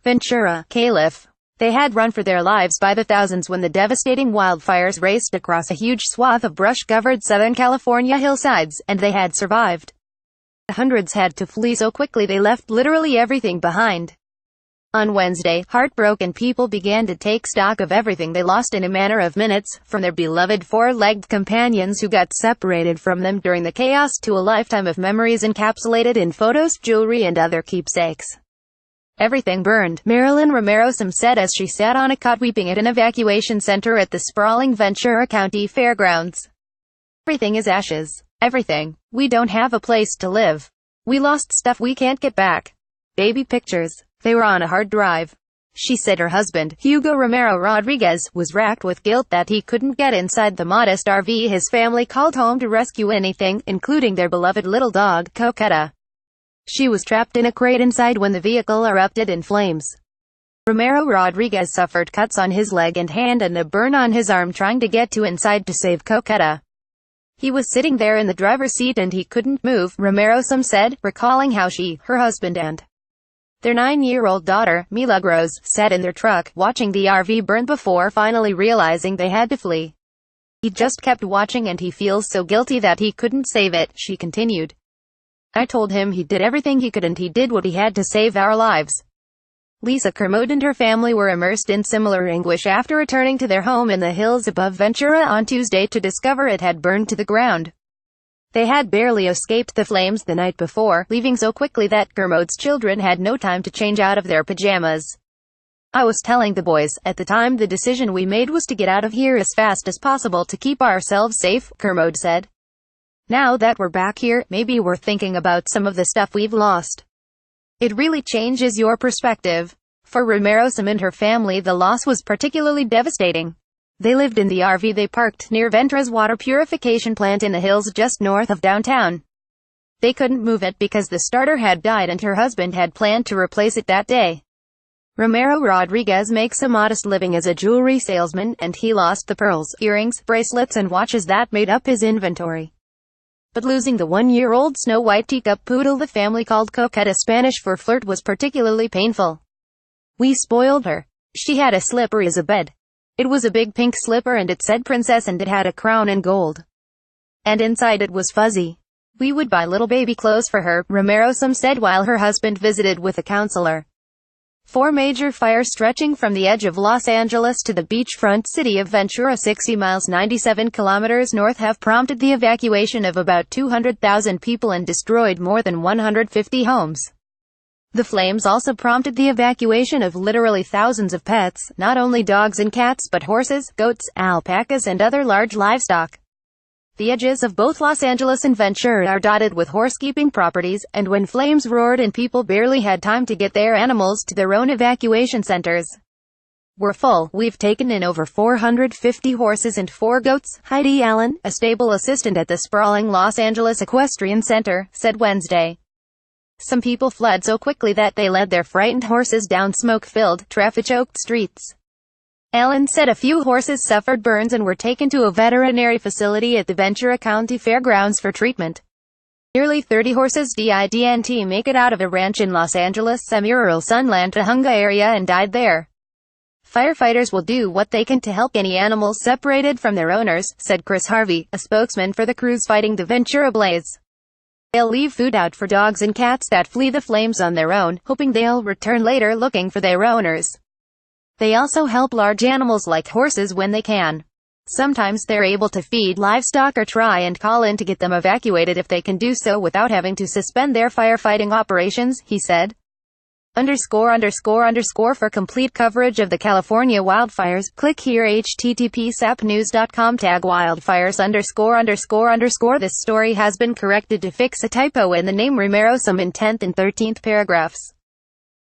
Ventura, Calif. They had run for their lives by the thousands when the devastating wildfires raced across a huge swath of brush-covered Southern California hillsides, and they had survived. Hundreds had to flee so quickly they left literally everything behind. On Wednesday, heartbroken people began to take stock of everything they lost in a matter of minutes, from their beloved four-legged companions who got separated from them during the chaos to a lifetime of memories encapsulated in photos, jewelry, and other keepsakes. Everything burned, Marilyn Romero said as she sat on a cot weeping at an evacuation center at the sprawling Ventura County Fairgrounds. Everything is ashes. Everything. We don't have a place to live. We lost stuff we can't get back. Baby pictures. They were on a hard drive. She said her husband, Hugo Romero Rodriguez, was racked with guilt that he couldn't get inside the modest RV his family called home to rescue anything, including their beloved little dog, Coquetta. She was trapped in a crate inside when the vehicle erupted in flames. Romero Rodriguez suffered cuts on his leg and hand and a burn on his arm trying to get inside to save Coquetta. He was sitting there in the driver's seat and he couldn't move, Romero said, recalling how she, her husband and their 9-year-old daughter, Milagros, sat in their truck, watching the RV burn before finally realizing they had to flee. He just kept watching and he feels so guilty that he couldn't save it, she continued. I told him he did everything he could and he did what he had to save our lives. Lisa Kermode and her family were immersed in similar anguish after returning to their home in the hills above Ventura on Tuesday to discover it had burned to the ground. They had barely escaped the flames the night before, leaving so quickly that Kermode's children had no time to change out of their pajamas. I was telling the boys, at the time the decision we made was to get out of here as fast as possible to keep ourselves safe, Kermode said. Now that we're back here, maybe we're thinking about some of the stuff we've lost. It really changes your perspective. For Romero and her family, the loss was particularly devastating. They lived in the RV they parked near Ventura's water purification plant in the hills just north of downtown. They couldn't move it because the starter had died and her husband had planned to replace it that day. Romero Rodriguez makes a modest living as a jewelry salesman, and he lost the pearls, earrings, bracelets and watches that made up his inventory. But losing the 1-year-old snow-white teacup poodle the family called Coquetta, Spanish for flirt, was particularly painful. We spoiled her. She had a slipper as a bed. It was a big pink slipper and it said princess and it had a crown in gold. And inside it was fuzzy. We would buy little baby clothes for her, Romero said while her husband visited with a counselor. 4 major fires stretching from the edge of Los Angeles to the beachfront city of Ventura, 60 miles 97 kilometers north, have prompted the evacuation of about 200,000 people and destroyed more than 150 homes. The flames also prompted the evacuation of literally thousands of pets, not only dogs and cats but horses, goats, alpacas and other large livestock. The edges of both Los Angeles and Ventura are dotted with horsekeeping properties, and when flames roared and people barely had time to get their animals to their own evacuation centers. We're full. We've taken in over 450 horses and 4 goats, Heidi Allen, a stable assistant at the sprawling Los Angeles Equestrian Center, said Wednesday. Some people fled so quickly that they led their frightened horses down smoke-filled, traffic-choked streets. Allen said a few horses suffered burns and were taken to a veterinary facility at the Ventura County Fairgrounds for treatment. Nearly 30 horses didn't make it out of a ranch in Los Angeles' semi-rural Sunland Tahunga area and died there. Firefighters will do what they can to help any animals separated from their owners, said Chris Harvey, a spokesman for the crews fighting the Ventura blaze. They'll leave food out for dogs and cats that flee the flames on their own, hoping they'll return later looking for their owners. They also help large animals like horses when they can. Sometimes they're able to feed livestock or try and call in to get them evacuated if they can do so without having to suspend their firefighting operations, he said. For complete coverage of the California wildfires, click here http://sapnews.com /wildfires___. This story has been corrected to fix a typo in the name Romero in 10th and 13th paragraphs.